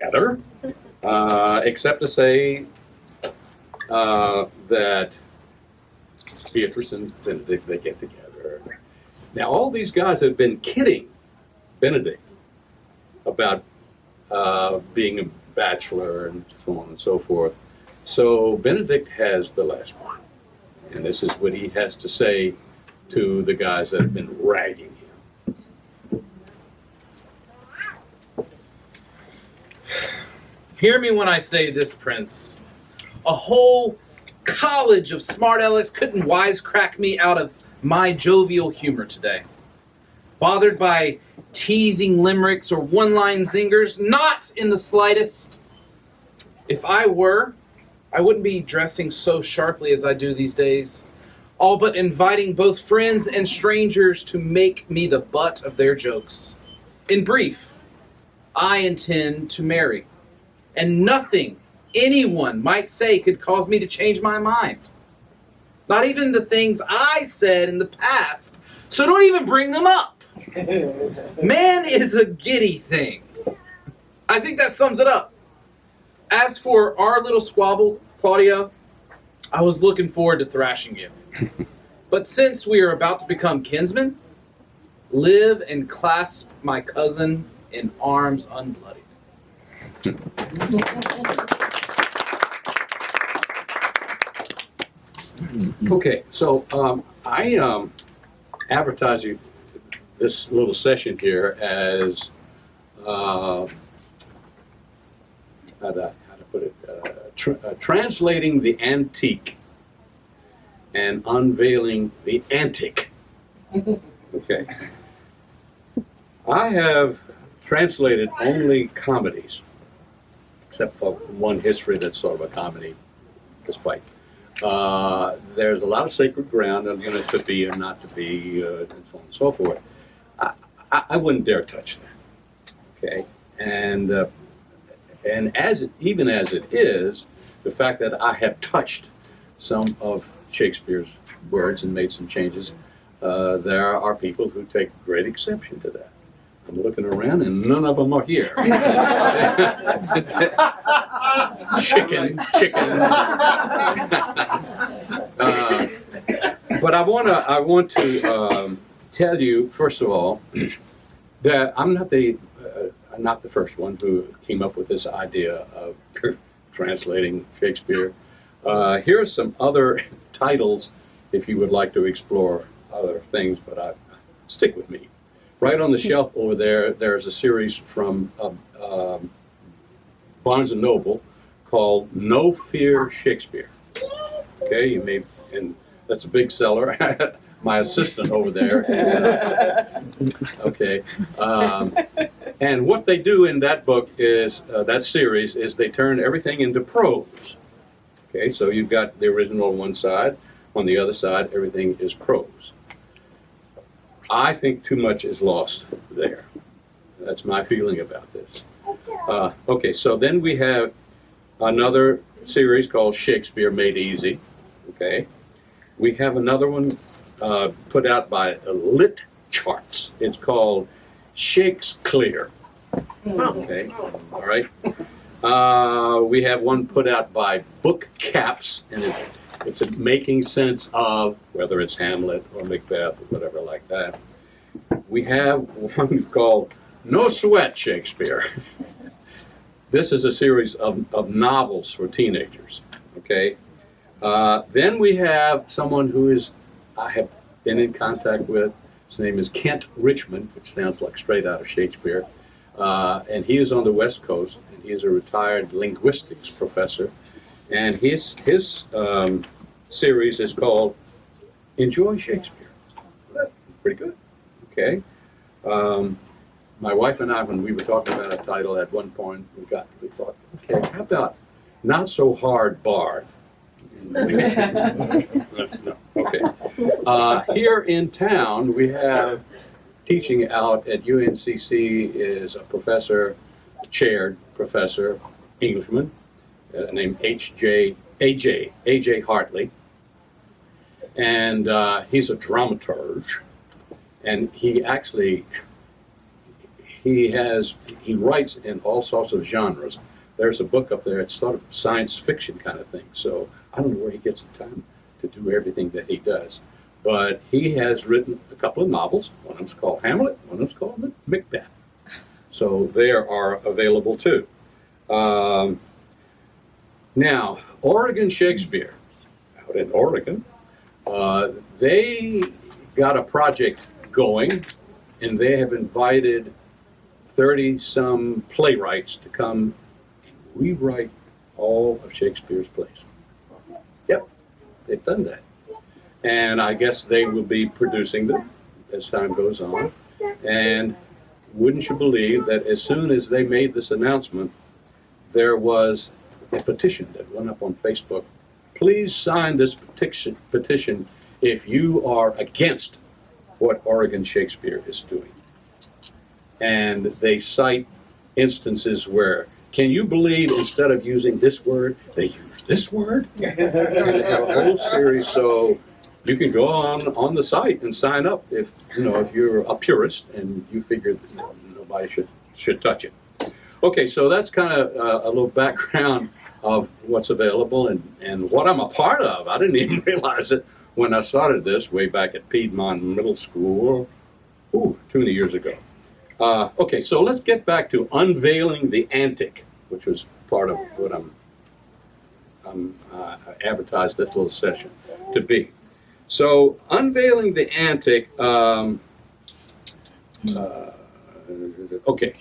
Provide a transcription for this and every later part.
together, except to say that Beatrice and Benedict, they get together. Now, all these guys have been kidding Benedict about being a bachelor and so on and so forth. So Benedict has the last one. And this is what he has to say to the guys that have been ragging him. Hear me when I say this, Prince. A whole college of smart alecks couldn't wisecrack me out of my jovial humor today. Bothered by teasing limericks or one-line zingers? Not in the slightest. If I were, I wouldn't be dressing so sharply as I do these days, all but inviting both friends and strangers to make me the butt of their jokes. In brief, I intend to marry, and nothing anyone might say could cause me to change my mind. Not even the things I said in the past, so don't even bring them up. Man is a giddy thing. I think that sums it up. As for our little squabble, Claudia, I was looking forward to thrashing you. But since we are about to become kinsmen, live and clasp my cousin in arms unbloodied. Okay, so I advertise you this little session here as how to put it, translating the antique and unveiling the antic. Okay. I have translated only comedies, except for one history that's sort of a comedy, despite. There's a lot of sacred ground, you know, to be or not to be, and so on and so forth. I wouldn't dare touch that. Okay, and even as it is, the fact that I have touched some of Shakespeare's words and made some changes, there are people who take great exception to that. I'm looking around and none of them are here. Chicken. But I want to tell you, first of all, that I'm not the first one who came up with this idea of translating Shakespeare. Here are some other titles if you would like to explore other things, but stick with me. Right on the shelf over there, there's a series from Barnes & Noble called No Fear Shakespeare. Okay, you may, and that's a big seller. My assistant over there. Okay, and what they do in that book is, that series, is they turn everything into prose. Okay, so you've got the original on one side, on the other side, everything is prose. I think too much is lost there. That's my feeling about this. Okay, so then we have another series called Shakespeare Made Easy. Okay, we have another one put out by Lit Charts. It's called Shakespeare. Okay, all right. We have one put out by Book Caps, and it's making sense of whether it's Hamlet or Macbeth or whatever like that. We have one called No Sweat Shakespeare. This is a series of novels for teenagers. Okay. Then we have someone who I have been in contact with. His name is Kent Richmond, which sounds like straight out of Shakespeare. And he is on the West Coast, and he is a retired linguistics professor. And his series is called Enjoy Shakespeare. Pretty good. Okay. My wife and I, when we were talking about a title at one point, we thought, okay, how about Not So Hard Bard? No. Okay. Here in town, we have teaching out at UNCC is a professor, chaired professor, Englishman, named A.J. Hartley. And he's a dramaturge. And he he writes in all sorts of genres. There's a book up there, it's sort of science fiction kind of thing. So I don't know where he gets the time to do everything that he does. But he has written a couple of novels. One of them's called Hamlet, one of them's called Macbeth. So they are available too. Now, Oregon Shakespeare, out in Oregon, they got a project going, and they have invited 30-some playwrights to come and rewrite all of Shakespeare's plays. Yep, they've done that. And I guess they will be producing them as time goes on. And wouldn't you believe that as soon as they made this announcement, there was a petition that went up on Facebook. Please sign this petition if you are against what Oregon Shakespeare is doing. And they cite instances where, can you believe instead of using this word, they use this word? And they have a whole series, so you can go on the site and sign up if you're a purist and you figure that nobody should touch it. Okay, so that's kind of a little background of what's available and what I'm a part of. I didn't even realize it when I started this way back at Piedmont Middle School, too many years ago. Okay, so let's get back to unveiling the antic, which was part of what I advertised this little session to be. So, unveiling the antic, okay,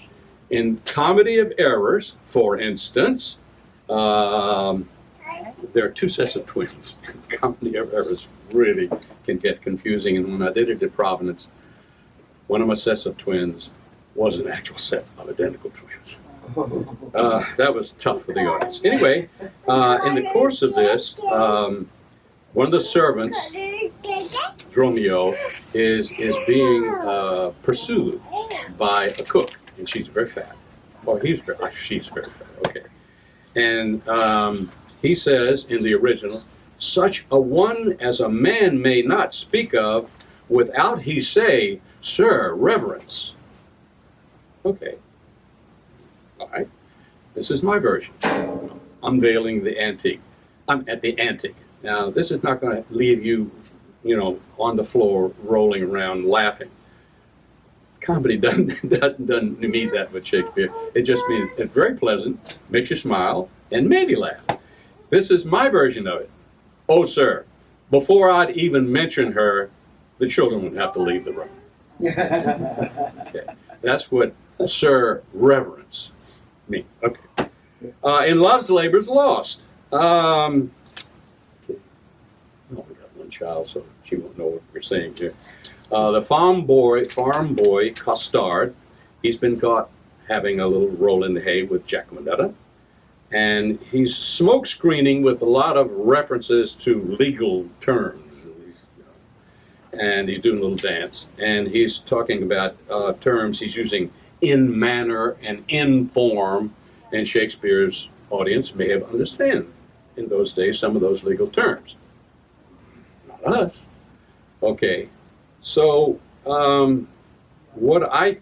in Comedy of Errors, for instance, there are two sets of twins. Comedy of Errors really can get confusing, and when I did it at Providence, one of my sets of twins was an actual set of identical twins. That was tough for the audience. Anyway, in the course of this, one of the servants, Dromio, is being pursued by a cook, and she's very fat. Well, she's very fat, okay. And he says in the original, such a one as a man may not speak of without he say, sir, reverence. Okay. All right. This is my version. Unveiling the antique. I'm at the antic. Now, this is not going to leave you, on the floor rolling around laughing. Comedy doesn't mean that with Shakespeare. It just means it's very pleasant, makes you smile, and maybe laugh. This is my version of it. Oh, sir, before I'd even mention her, the children would have to leave the room. Okay. That's what Sir Reverence means. Okay. In Love's Labor's Lost. We got one child, so she won't know what we're saying here. The farm boy, Costard, he's been caught having a little roll in the hay with Jacqueminetta, and he's smoke screening with a lot of references to legal terms. And he's doing a little dance, and he's talking about terms he's using in manner and in form, and Shakespeare's audience may have understood in those days some of those legal terms. Not us. Okay, so what I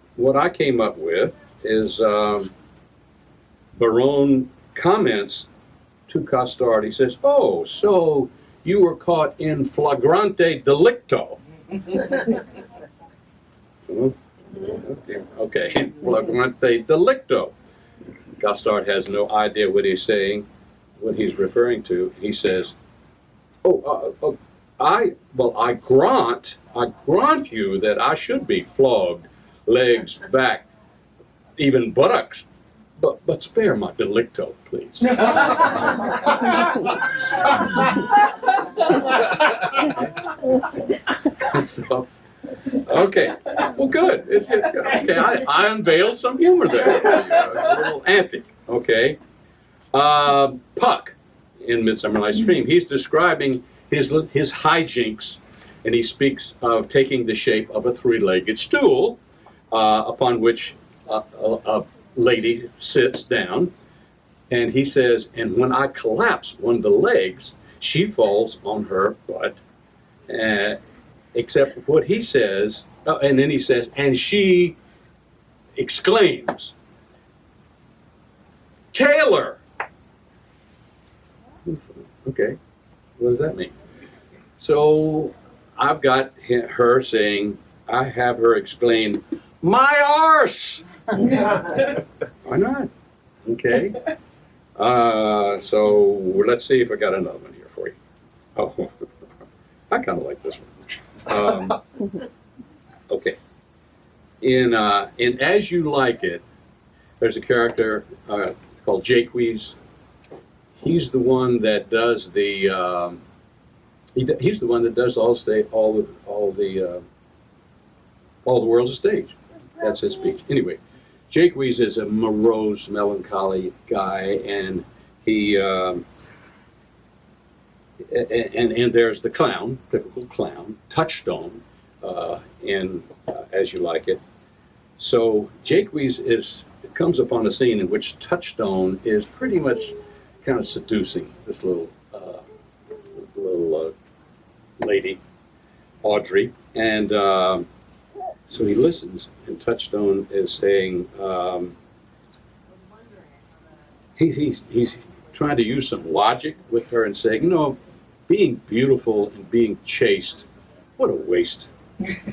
came up with is Barone comments to Costard. He says, "Oh, so you were caught in flagrante delicto." Okay, flagrante delicto. Costard has no idea what he's saying, what he's referring to. He says, I grant you that I should be flogged, legs, back, even buttocks, but spare my delicto, please." So, okay, well, good. Okay, I unveiled some humor there, a little antic. Okay, Puck in Midsummer Night's Dream, he's describing his hijinks, and he speaks of taking the shape of a three-legged stool upon which a lady sits down, and he says, and when I collapse one of the legs, she falls on her butt, except what he says, and then he says, and she exclaims, "Taylor!" Okay, what does that mean? So I've got her saying, I have her exclaim, "My arse!" Why not? Okay. So let's see if I got another one here for you. Oh, I kind of like this one. Okay. In As You Like It, there's a character called Jaques. He's the one that does the he's the one that does all the world's a stage. That's his speech. Anyway, Jaques is a morose, melancholy guy, and he and there's the clown, typical clown, Touchstone, in As You Like It. So Jaques comes upon a scene in which Touchstone is pretty much kind of seducing this little lady, Audrey, and so he listens, and Touchstone is saying he's trying to use some logic with her and saying, being beautiful and being chaste, what a waste.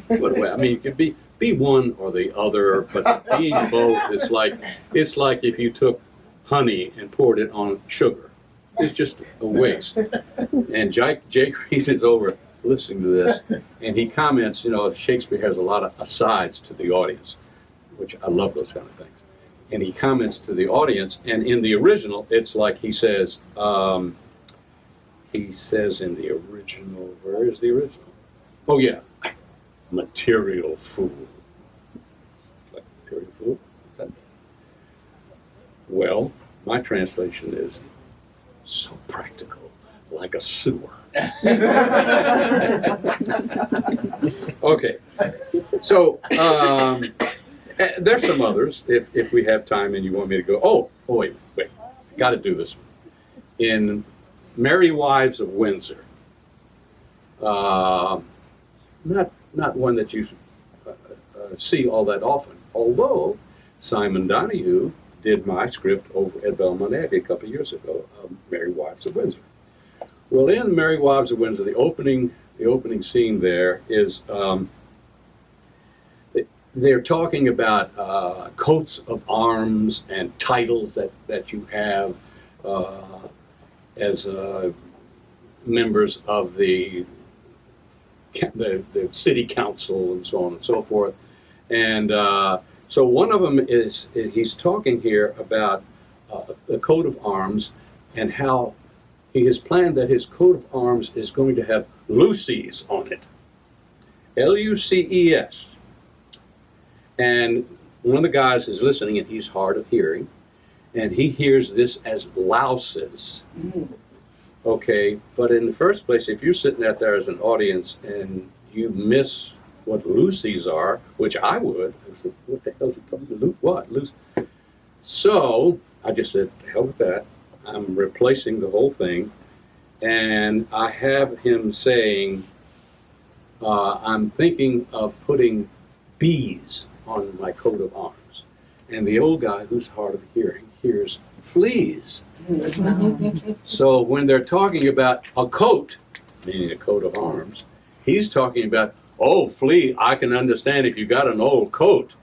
What a waste. I mean, you could be one or the other, but being both, it's like if you took honey and poured it on sugar. It's just a waste. And Jaques is over listening to this, and he comments, Shakespeare has a lot of asides to the audience, which I love those kind of things. And he comments to the audience, and in the original, it's like he says in the original, where is the original? Oh yeah, material fool. Like material fool? What's that mean? Well, my translation is so practical, like a sewer. Okay, so there's some others. If we have time and you want me to go, oh wait, got to do this one. In Merry Wives of Windsor, not one that you see all that often. Although Simon Donahue did my script over at Belmont Abbey a couple of years ago, Merry Wives of Windsor. Well, in Merry Wives of Windsor, the opening scene there is they're talking about coats of arms and titles that you have as members of the city council and so on and so forth. And so one of them he's talking here about the coat of arms and how he has planned that his coat of arms is going to have Lucy's on it. Luces. And one of the guys is listening, and he's hard of hearing, and he hears this as louses. Okay, but in the first place, if you're sitting out there as an audience and you miss what Lucy's are, which I would, what the hell is he talking about? What? Lucy? So I just said, to hell with that. I'm replacing the whole thing, and I have him saying, I'm thinking of putting bees on my coat of arms. And the old guy, who's hard of hearing, hears fleas. So when they're talking about a coat, meaning a coat of arms, he's talking about, flea, I can understand if you got an old coat,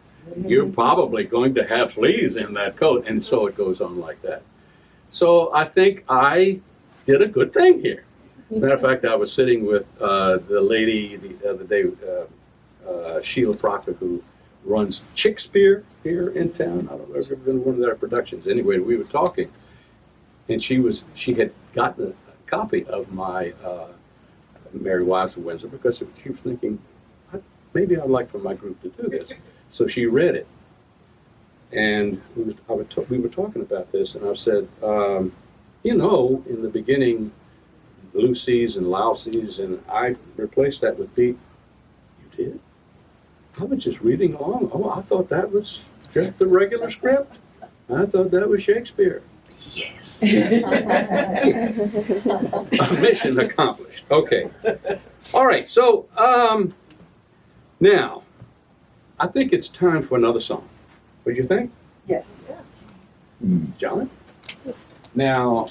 you're probably going to have fleas in that coat. And so it goes on like that. So I think I did a good thing here. Matter of fact, I was sitting with the lady the other day, Sheila Proctor, who runs Speare here in town. I don't know if you've been to one of their productions. Anyway, we were talking, and she had gotten a copy of my Merry Wives of Windsor because she was thinking, maybe I'd like for my group to do this. So she read it. And we were talking about this, and I said, in the beginning, Lucy's and Lousies, and I replaced that with beat. You did? I was just reading along. Oh, I thought that was just the regular script. I thought that was Shakespeare. Yes. Mission accomplished. Okay. All right, so now, I think it's time for another song. What do you think, Yes. John? Now,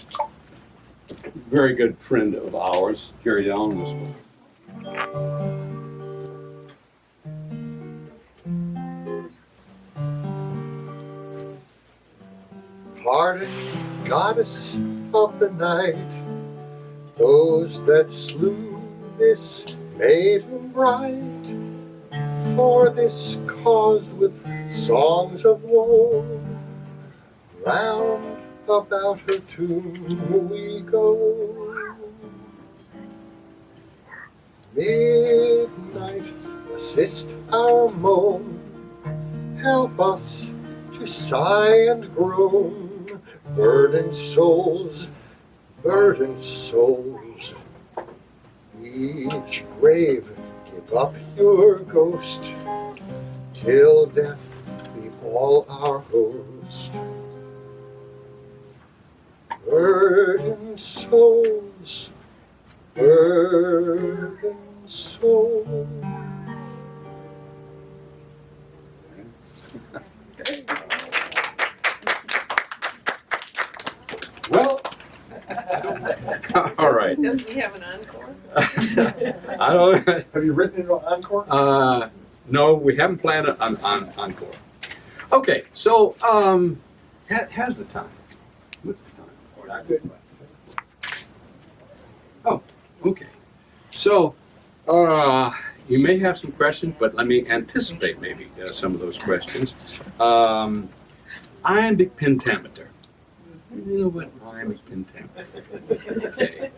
very good friend of ours, Jerry Allen, was Pardon, goddess of the night, those that slew this maiden bright. For this cause with songs of woe, round about her tomb we go. Midnight, assist our moan, help us to sigh and groan. Burdened souls, each grave give up your ghost, till death be all our host. Burdened souls, burdened souls. well. All right. Does he have an encore? I don't. Have you written it on encore? No, we haven't planned an encore. Okay, so how's the time? What's the time? Good. Oh, okay. So you may have some questions, but let me anticipate maybe some of those questions. Iambic pentameter. You know what iambic pentameter is? Okay.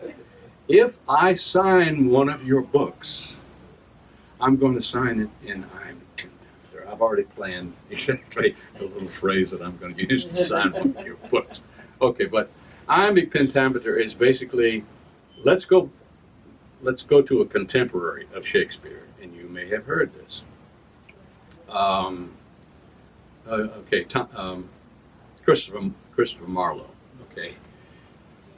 If I sign one of your books, I'm going to sign it in iambic pentameter. I've already planned exactly the little phrase that I'm going to use to sign one of your books. Okay, but iambic pentameter is basically, let's go to a contemporary of Shakespeare, and you may have heard this. Christopher Marlowe. Okay,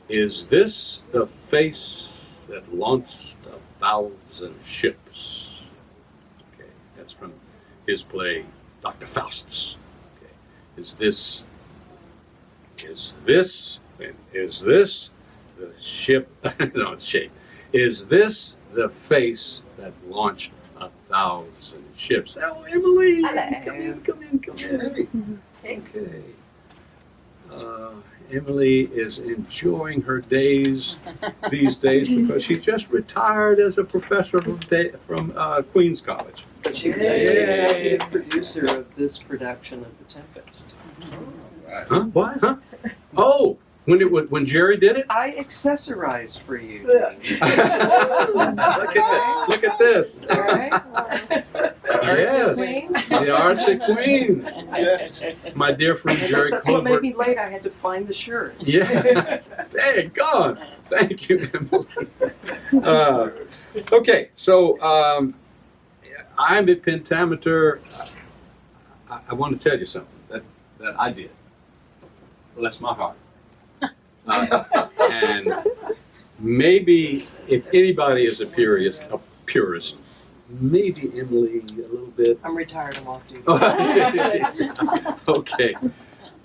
is this the face that launched 1,000 ships? Okay, that's from his play, Dr. Faustus. Okay, is this the ship? No, it's shape. Is this the face that launched 1,000 ships? Oh, Emily! Hello. Come in. Okay. Emily is enjoying her days these days because she just retired as a professor from Queens College. But she was the Yay. executive producer of this production of The Tempest. Huh? What? Huh? Oh, when Jerry did it? I accessorized for you. Look at this. All right. Yes, Queens. the Arts and Queens. Yes. My dear friend Jerry That's what made Colbert. me late. I had to find the shirt. Yeah. Dang, God. Thank you, Emily. Okay, so iambic pentameter. I want to tell you something that I did. Bless my heart. And maybe if anybody is a purist, maybe Emily a little bit. I'm retired. I'm off duty. Okay,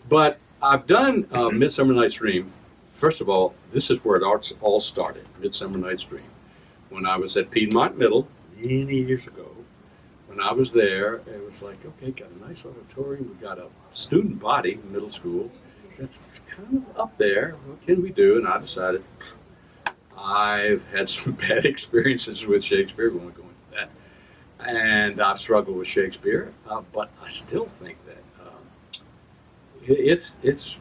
but I've done Midsummer Night's Dream. First of all, this is where it all started. Midsummer Night's Dream. When I was at Piedmont Middle many years ago, when I was there, it was like, okay, got a nice auditorium. We got a student body in middle school. That's kind of up there. What can we do? And I decided I've had some bad experiences with Shakespeare. We won't go into that. And I've struggled with Shakespeare, but I still think that it's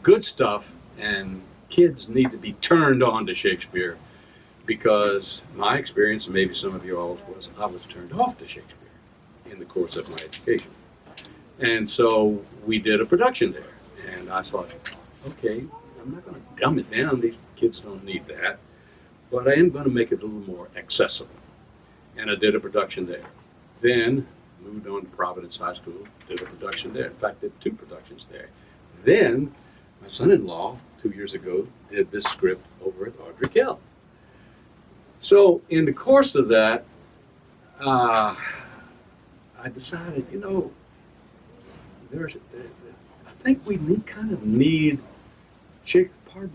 good stuff, and kids need to be turned on to Shakespeare, because my experience, and maybe some of you all, was I was turned off to Shakespeare in the course of my education. And so we did a production there. And I thought, okay, I'm not going to dumb it down. These kids don't need that. But I am going to make it a little more accessible. And I did a production there. Then moved on to Providence High School, did a production there. In fact, did 2 productions there. Then my son-in-law, 2 years ago, did this script over at Audrey Kell. So in the course of that, I decided, I think we need, pardon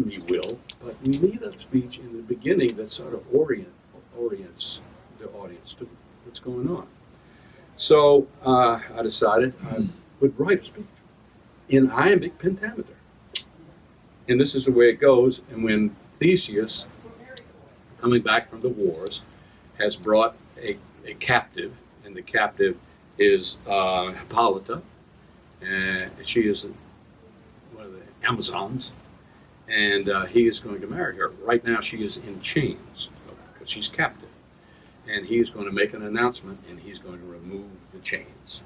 me, Will, but we need a speech in the beginning that sort of orients the audience to what's going on. So I decided I would write a speech in iambic pentameter. And this is the way it goes. And when Theseus, coming back from the wars, has brought a captive, and the captive is Hippolyta, and she is one of the Amazons, and he is going to marry her. Right now she is in chains because she's captive. And he is going to make an announcement, and he's going to remove the chains.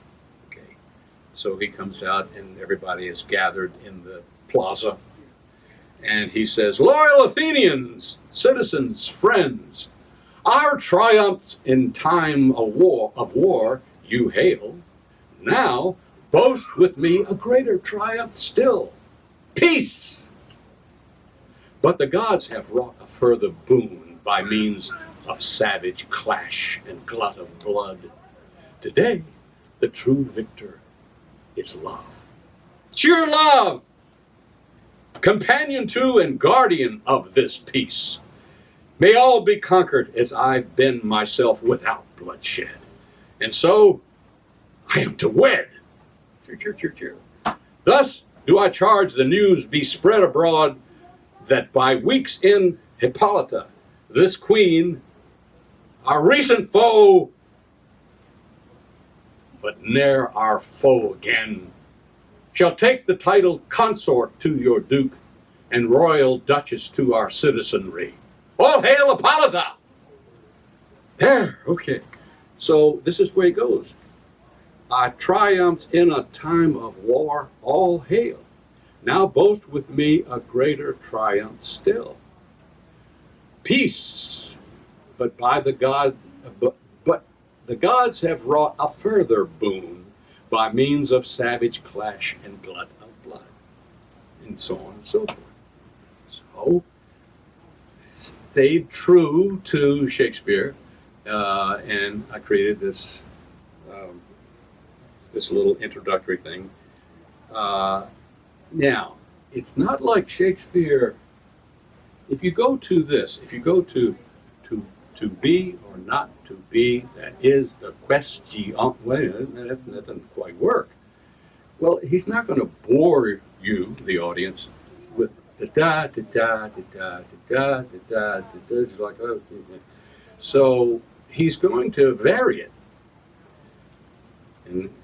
Okay, so he comes out, and everybody is gathered in the plaza, and he says, "Loyal Athenians, citizens, friends, our triumphs in time of war, you hail. Now boast with me a greater triumph still, peace. But the gods have wrought a further boon by means of savage clash and glut of blood. Today, the true victor is love. Cheer love, companion to and guardian of this peace. May all be conquered as I've been myself without bloodshed. And so, I am to wed. Cheer, cheer, cheer, cheer. Thus do I charge the news be spread abroad that by weeks in Hippolyta, this queen, our recent foe, but ne'er our foe again, shall take the title consort to your duke and royal duchess to our citizenry. All hail Hippolyta! There, okay. So this is where it goes. I triumphed in a time of war, all hail. Now boast with me a greater triumph still. Peace, but the gods have wrought a further boon by means of savage clash and glut of blood, and so on and so forth. So, stayed true to Shakespeare, and I created this little introductory thing. Now, it's not like Shakespeare. If you go to be or not to be, that is the question. Wait, that doesn't quite work. Well, he's not going to bore you, the audience, with the da da da da da da da da da. Like, oh. So he's going to vary it,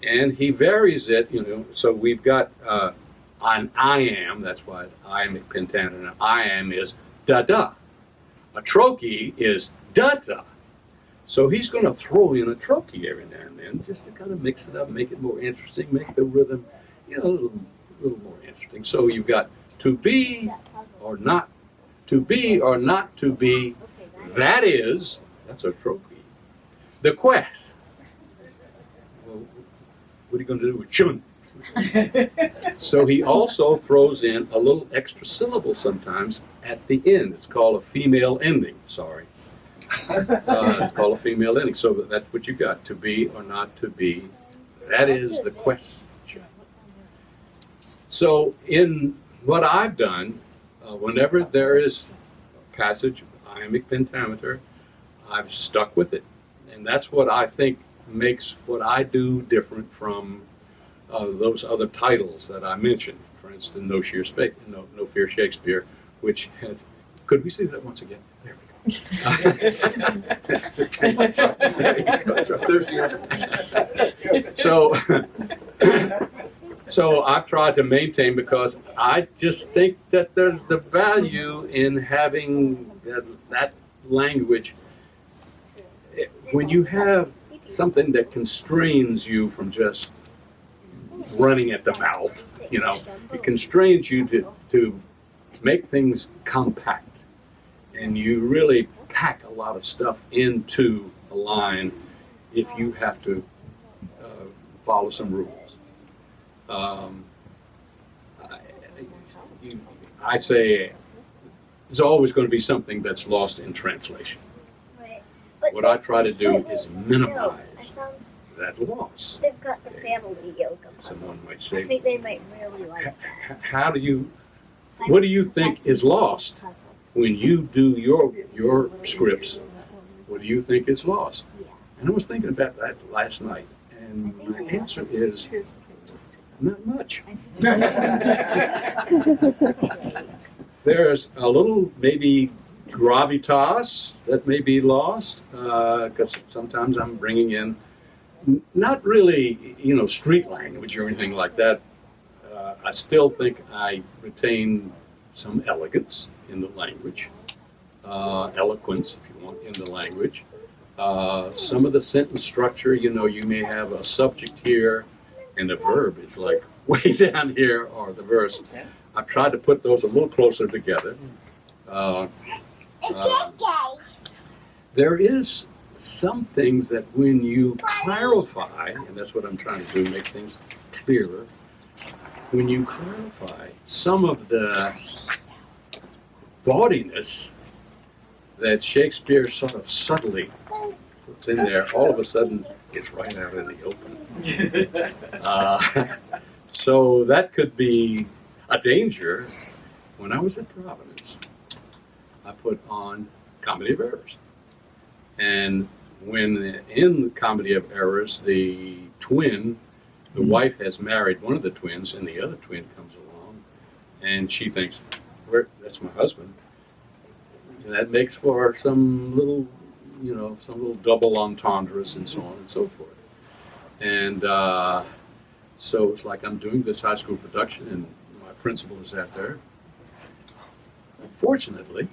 and he varies it. So we've got an I am. That's why it's iambic pentameter. And I am is da da. A trochee is da da. So he's going to throw in a trochee every now and then just to kind of mix it up, make it more interesting, make the rhythm, a little more interesting. So you've got to be or not to be or not to be. That's a trochee. The quest. Well, what are you going to do with chun? So he also throws in a little extra syllable sometimes at the end. It's called a female ending. Sorry. It's called a female ending. So that's what you got. To be or not to be. That is the question. So in what I've done, whenever there is a passage of iambic pentameter, I've stuck with it. And that's what I think makes what I do different from those other titles that I mentioned. For instance, No Fear Shakespeare, which has... Could we see that once again? There we go. There's the evidence. So I've tried to maintain, because I just think that there's the value in having that language. When you have something that constrains you from just running at the mouth, it constrains you to make things compact, and you really pack a lot of stuff into a line if you have to follow some rules. I say there's always going to be something that's lost in translation. What I try to do is minimize that loss. They've got the family yoga puzzle. Someone might I say, think they might really like that. how do you, what do you think is lost Puzzle. when you do your scripts? What do you think is lost? Yeah. And I was thinking about that last night, and my answer is not much. There's a little maybe gravitas that may be lost because sometimes I'm bringing in not really street language or anything like that. I still think I retain some elegance in the language, eloquence, if you want, in the language. Some of the sentence structure, you may have a subject here and the verb is like way down here, or the verse. I've tried to put those a little closer together. There is some things that when you clarify, and that's what I'm trying to do, make things clearer, when you clarify some of the gaudiness that Shakespeare sort of subtly puts in there, all of a sudden it's right out in the open. So that could be a danger. When I was at Providence, I put on Comedy of Errors. And when in the Comedy of Errors, the wife has married one of the twins, and the other twin comes along, and she thinks, that's my husband. And that makes for some little double entendres and so on and so forth. And so it's like I'm doing this high school production, and my principal is out there. Fortunately,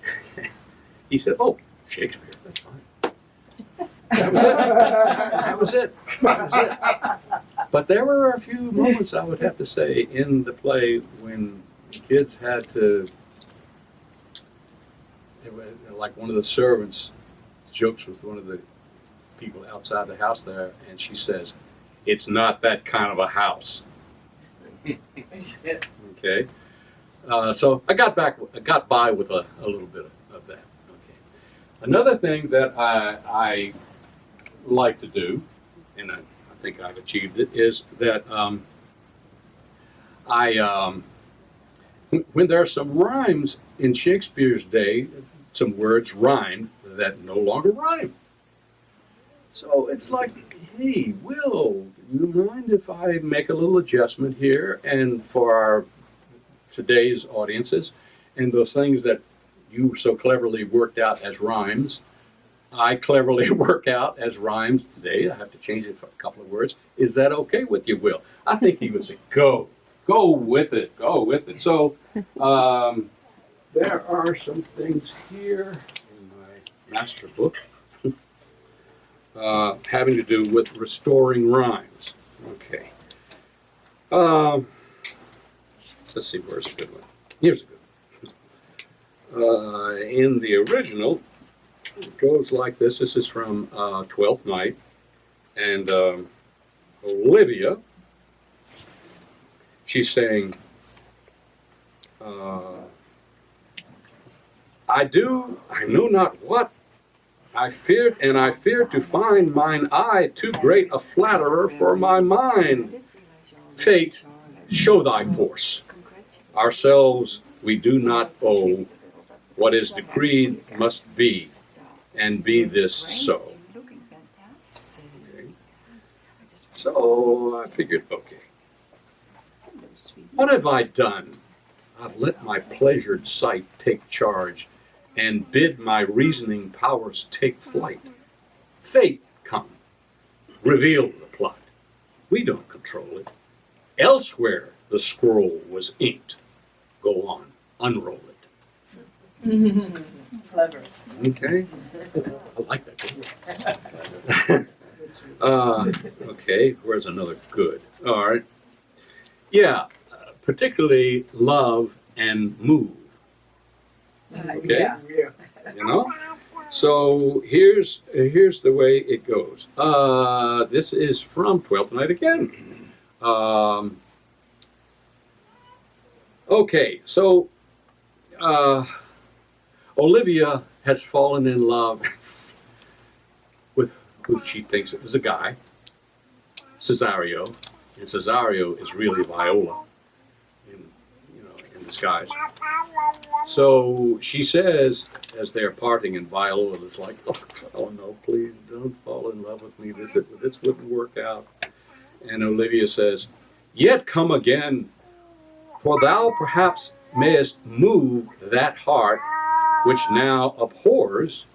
he said, "Oh, Shakespeare, that's fine." That was it. But there were a few moments, I would have to say, in the play when the kids had to. Like one of the servants jokes with one of the people outside the house there, and she says, "It's not that kind of a house." Okay, so I got by with a little bit of that. Okay, another thing that I like to do, and I think I've achieved it, is that when there are some rhymes in Shakespeare's day, some words rhymed that no longer rhyme. So it's like, hey, Will, do you mind if I make a little adjustment here? And for our today's audiences, and those things that you so cleverly worked out as rhymes, I cleverly work out as rhymes today. I have to change it for a couple of words. Is that okay with you, Will? I think he would say, go with it. So there are some things here in my master book having to do with restoring rhymes. Okay. Let's see, where's a good one? Here's a good one. In the original, it goes like this. This is from Twelfth Night. And Olivia, she's saying, I know not what I feared to find mine eye too great a flatterer for my mind. Fate, show thy force. Ourselves we do not owe. What is decreed must be, and be this so. Okay. So I figured, okay, what have I done? I've let my pleasured sight take charge, and bid my reasoning powers take flight. Fate, come, reveal the plot. We don't control it. Elsewhere the scroll was inked. Go on, unroll it. Clever. Okay, I like that. Okay, where's another good? All right. Yeah, particularly love and move. Okay, you know. So here's the way it goes. This is from Twelfth Night again. Okay, so Olivia has fallen in love with who she thinks is a guy, Cesario, and Cesario is really Viola in disguise. So she says, as they're parting, and Viola is like, oh no, please don't fall in love with me. This wouldn't work out. And Olivia says, yet come again, for thou perhaps mayest move that heart which now abhors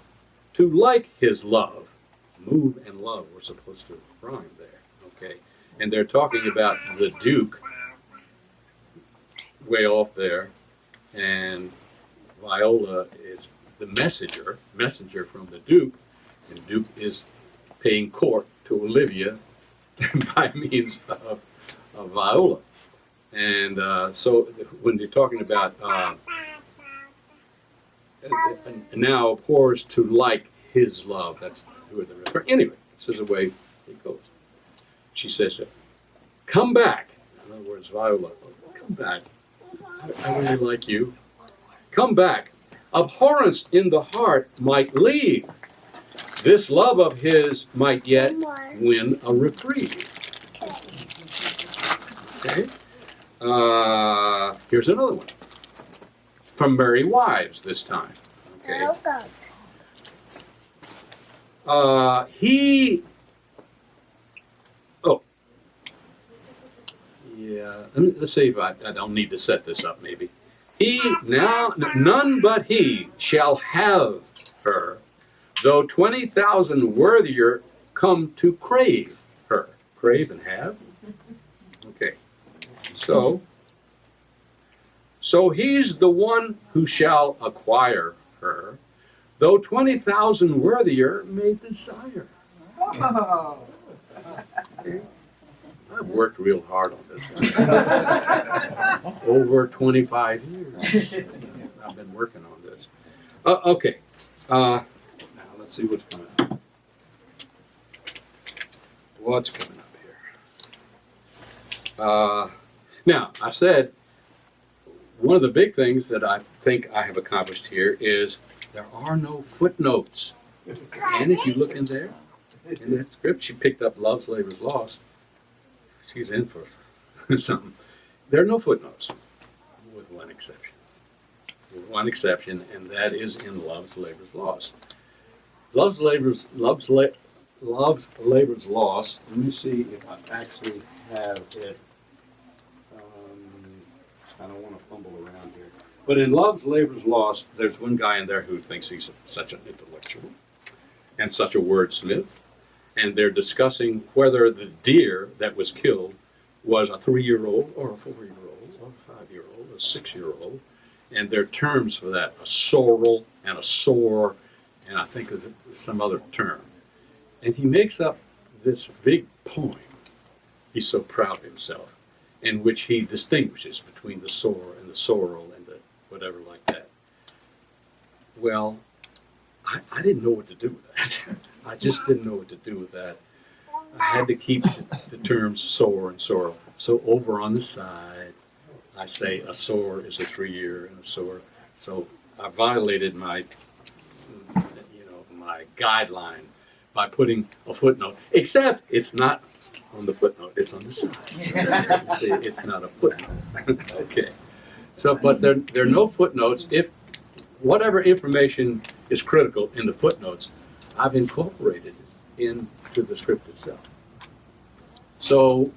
to like his love. Move and love were supposed to rhyme there, okay? And they're talking about the Duke way off there, and Viola is the messenger from the Duke, and Duke is paying court to Olivia by means of Viola. And so when they're talking about now abhors to like his love, that's who they're referring. Anyway, this is the way it goes. She says, come back. In other words, Viola, come back. I really like you. Come back. Abhorrence in the heart might leave. This love of his might yet win a reprieve. Okay. Here's another one. From Merry Wives this time. Okay. Let's see if I don't need to set this up maybe. None but he shall have her, though 20,000 worthier come to crave her. Crave and have? Okay. So he's the one who shall acquire her, though 20,000 worthier may desire. Okay. I've worked real hard on this one. Over 25 years I've been working on this. Okay. Now let's see what's coming up. What's coming up here? Now, I said one of the big things that I think I have accomplished here is there are no footnotes. And if you look in there, in that script, she picked up Love's Labor's Lost. She's in for something. There are no footnotes, with one exception. With one exception, and that is in Love's Labor's Lost. Love's Labor's Lost. Let me see if I actually have it. I don't want to fumble around here. But in Love's Labor's Lost, there's one guy in there who thinks he's such an intellectual and such a wordsmith. And they're discussing whether the deer that was killed was a 3-year-old or a 4-year-old or a 5-year-old or a 6-year-old. And there are terms for that, a sorrel and a sore, and I think there's some other term. And he makes up this big poem, he's so proud of himself, in which he distinguishes between the sore and the sorrel and the whatever like that. Well, I didn't know what to do with that. I just didn't know what to do with that. I had to keep the terms sore and sorrel. So over on the side, I say a sore is a 3-year and a sore. So I violated my guideline by putting a footnote. Except it's not on the footnote; it's on the side. See, it's not a footnote. Okay. So, but there are no footnotes. If whatever information is critical in the footnotes, I've incorporated it into the script itself. So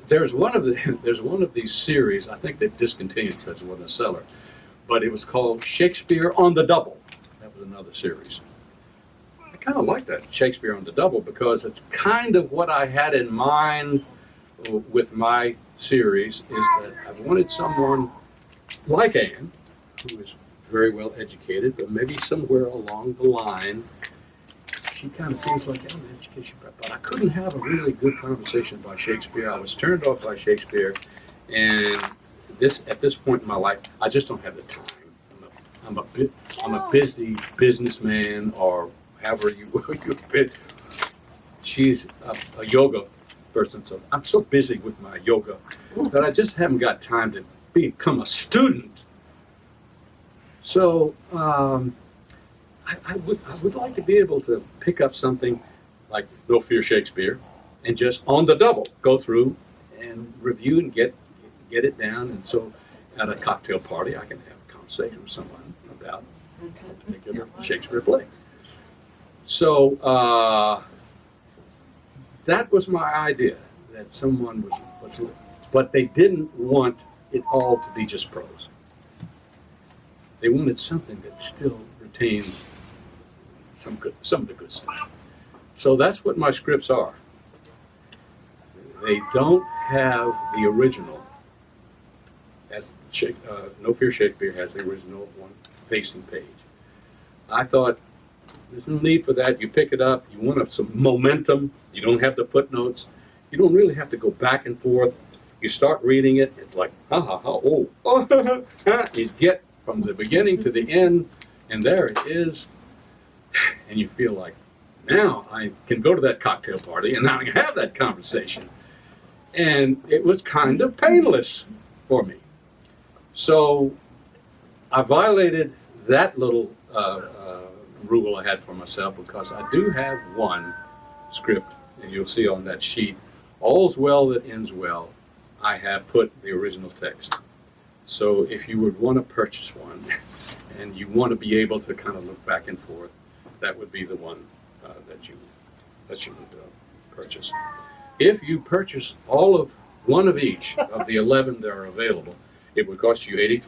there's one of these series. I think they've discontinued because it wasn't a seller, but it was called Shakespeare on the Double. That was another series. I kind of like that, Shakespeare on the Double, because it's kind of what I had in mind with my series. Is that I wanted someone like Anne, who is very well educated, but maybe somewhere along the line, she kind of feels like I'm an education prep. But I couldn't have a really good conversation about Shakespeare. I was turned off by Shakespeare, and at this point in my life, I just don't have the time. I'm a busy businessman, or however you've been. She's a yoga person, so I'm so busy with my yoga that I just haven't got time to become a student. So I would like to be able to pick up something like No Fear Shakespeare, and just on the double go through and review and get it down. And so at a cocktail party, I can have a conversation with someone about a particular Shakespeare play. So that was my idea, that someone was, but they didn't want it all to be just prose. They wanted something that still retained some of the good stuff. So that's what my scripts are. They don't have the original. As No Fear Shakespeare has the original one facing page. I thought there's no need for that. You pick it up. You want some momentum. You don't have to footnotes. You don't really have to go back and forth. You start reading it. It's like ha ha ha oh you get from the beginning to the end, and there it is. And you feel like, now I can go to that cocktail party and now I can have that conversation. And it was kind of painless for me. So I violated that little rule I had for myself, because I do have one script, and you'll see on that sheet, all's well that ends well. I have put the original text. So if you would want to purchase one and you want to be able to kind of look back and forth, that would be the one that you would purchase. If you purchase one of each of the 11 that are available, it would cost you $83.